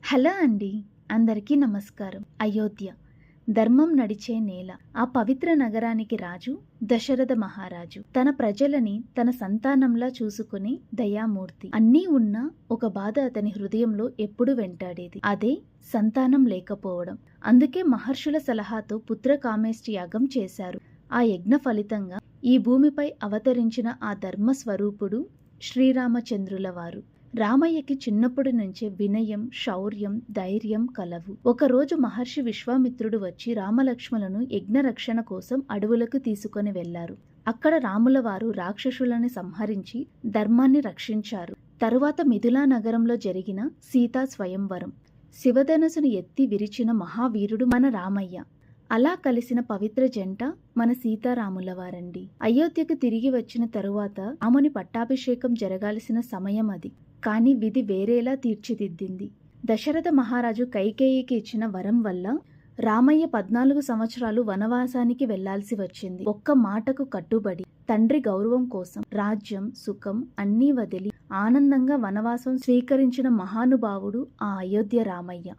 Hello అండి, అందరికీ నమస్కారం. అయోధ్య ధర్మం నడిచే నేల. ఆ పవిత్ర నగరానికి రాజు దశరథ మహారాజు. తన ప్రజలని తన సంతానంలా చూసుకుని దయామూర్తి. అన్నీ ఉన్నా ఒక బాధ అతని హృదయంలో ఎప్పుడు వెంటాడేది. అదే సంతానం లేకపోవడం. అందుకే మహర్షుల సలహాతో పుత్ర కామేష్టి యాగం చేశారు. ఆ యజ్ఞ ఫలితంగా ఈ భూమిపై అవతరించిన ఆ ధర్మ స్వరూపుడు శ్రీరామచంద్రుల వారు. రామయ్యకి చిన్నప్పటి నుంచే వినయం, శౌర్యం, ధైర్యం కలవు. ఒకరోజు మహర్షి విశ్వామిత్రుడు వచ్చి రామలక్ష్మణులను యజ్ఞ రక్షణ కోసం అడవులకు తీసుకొని వెళ్లారు. అక్కడ రాముల వారు రాక్షసులను సంహరించి ధర్మాన్ని రక్షించారు. తరువాత మిథిలా నగరంలో జరిగిన సీతా స్వయంవరం. శివధనుసును ఎత్తి విరిచిన మహావీరుడు మన రామయ్య. అలా కలిసిన పవిత్ర జంట మన సీతారాముల వారండి. అయోధ్యకు తిరిగి వచ్చిన తరువాత రాముని పట్టాభిషేకం జరగాల్సిన సమయం అది. కానీ విధి వేరేలా తీర్చిదిద్దింది. దశరథ మహారాజు కైకేయికి ఇచ్చిన వరం వల్ల రామయ్య 14 సంవత్సరాలు వనవాసానికి వెళ్లాల్సి వచ్చింది. ఒక్క మాటకు కట్టుబడి తండ్రి గౌరవం కోసం రాజ్యం, సుఖం అన్నీ వదిలి ఆనందంగా వనవాసం స్వీకరించిన మహానుభావుడు ఆ అయోధ్య రామయ్య.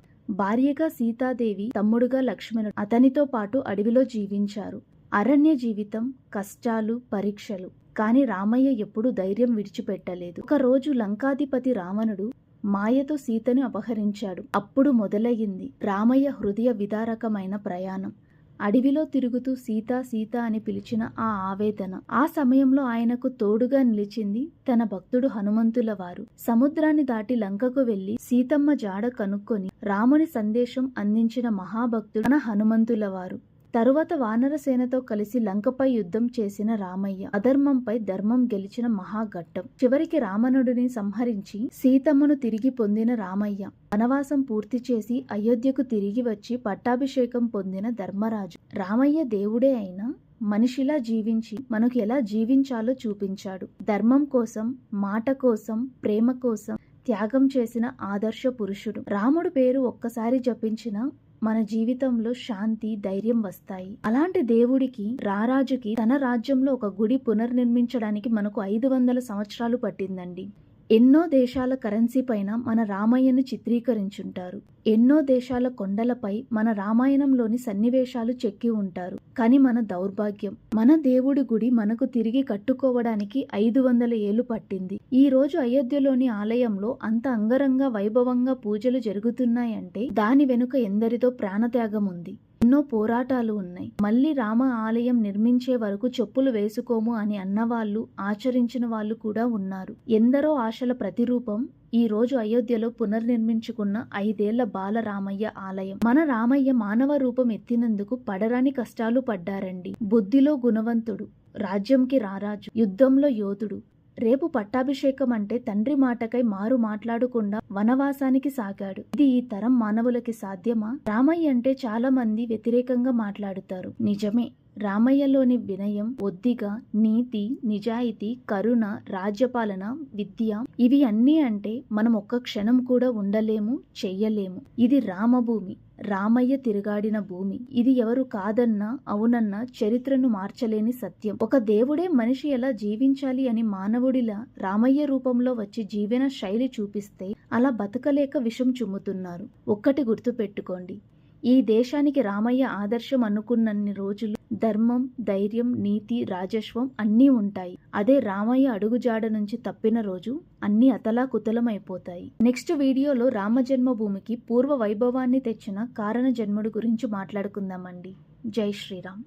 భార్యగా సీతాదేవి, తమ్ముడుగా లక్ష్మణుడు అతనితో పాటు అడవిలో జీవించారు. అరణ్య జీవితం, కష్టాలు, పరీక్షలు. కాని రామయ్య ఎప్పుడూ ధైర్యం విడిచిపెట్టలేదు. ఒకరోజు లంకాధిపతి రావణుడు మాయతో సీతను అపహరించాడు. అప్పుడు మొదలయ్యింది రామయ్య హృదయ విదారకమైన ప్రయాణం. అడవిలో తిరుగుతూ సీత సీత అని పిలిచిన ఆ ఆవేదన. ఆ సమయంలో ఆయనకు తోడుగా నిలిచింది తన భక్తుడు హనుమంతుల వారు. సముద్రాన్ని దాటి లంకకు వెళ్లి సీతమ్మ జాడ కనుక్కొని రాముని సందేశం అందించిన మహాభక్తుడు మన హనుమంతుల వారు. తరువాత వానరసేనతో కలిసి లంకపై యుద్ధం చేసిన రామయ్య. అధర్మంపై ధర్మం గెలిచిన మహాఘట్టం. చివరికి రావణుడిని సంహరించి సీతమ్మను తిరిగి పొందిన రామయ్య. వనవాసం పూర్తి చేసి అయోధ్యకు తిరిగి వచ్చి పట్టాభిషేకం పొందిన ధర్మరాజు. రామయ్య దేవుడే అయినా మనిషిలా జీవించి మనకు ఎలా జీవించాలో చూపించాడు. ధర్మం కోసం, మాట కోసం, ప్రేమ కోసం త్యాగం చేసిన ఆదర్శ పురుషుడు. రాముడు పేరు ఒక్కసారి జపించిన మన జీవితంలో శాంతి, ధైర్యం వస్తాయి. అలాంటి దేవుడికి, రారాజుకి తన రాజ్యంలో ఒక గుడి పునర్నిర్మించడానికి మనకు 500 సంవత్సరాలు పట్టిందండి. ఎన్నో దేశాల కరెన్సీ పైన మన రామాయణను చిత్రీకరించుంటారు. ఎన్నో దేశాల కొండలపై మన రామాయణంలోని సన్నివేశాలు చెక్కి ఉంటారు. కానీ మన దౌర్భాగ్యం, మన దేవుడి గుడి మనకు తిరిగి కట్టుకోవడానికి 500 ఏళ్లు పట్టింది. ఈ రోజు అయోధ్యలోని ఆలయంలో అంత అంగరంగ వైభవంగా పూజలు జరుగుతున్నాయంటే దాని వెనుక ఎందరితో ప్రాణత్యాగం ఉంది. ఎన్నో పోరాటాలు ఉన్నాయి. మళ్ళీ రామ ఆలయం నిర్మించే వరకు చెప్పులు వేసుకోము అని అన్నవాళ్ళు, ఆచరించిన వాళ్ళు కూడా ఉన్నారు. ఎందరో ఆశల ప్రతిరూపం ఈ రోజు అయోధ్యలో పునర్నిర్మించుకున్న 5 ఏళ్ల బాల రామయ్య ఆలయం. మన రామయ్య మానవ రూపం ఎత్తినందుకు పడరాని కష్టాలు పడ్డారండి. బుద్ధిలో గుణవంతుడు, రాజ్యంకి రారాజు, యుద్ధంలో యోధుడు. రేపు పట్టాభిషేకం అంటే తండ్రి మాటకై మారు మాట్లాడకుండా వనవాసానికి సాగాడు. ఇది ఈ తరం మానవులకి సాధ్యమా? రామయ్య అంటే చాలా మంది వ్యతిరేకంగా మాట్లాడుతారు. నిజమే. రామయ్యలోని వినయం, ఒద్దిక, నీతి, నిజాయితీ, కరుణ, రాజ్యపాలన, విద్య ఇవి అన్నీ అంటే మనం ఒక్క క్షణం కూడా ఉండలేము, చెయ్యలేము. ఇది రామభూమి, రామయ్య తిరుగాడిన భూమి. ఇది ఎవరు కాదన్నా అవునన్నా చరిత్రను మార్చలేని సత్యం. ఒక దేవుడే మనిషి ఎలా జీవించాలి అని మానవుడిలా రామయ్య రూపంలో వచ్చి జీవన శైలి చూపిస్తే అలా బతకలేక విషం చుమ్ముతున్నారు. ఒక్కటి గుర్తుపెట్టుకోండి, ఈ దేశానికి రామయ్య ఆదర్శం అనుకున్నన్ని రోజులు ధర్మం, ధైర్యం, నీతి, రాజస్వం అన్నీ ఉంటాయి. అదే రామయ్య అడుగుజాడ నుంచి తప్పిన రోజు అన్నీ అతలాకుతలమైపోతాయి. నెక్స్ట్ వీడియోలో రామ జన్మభూమికి పూర్వ వైభవాన్ని తెచ్చిన కారణ జన్ముడు గురించి మాట్లాడుకుందామండి. జై శ్రీరామ్.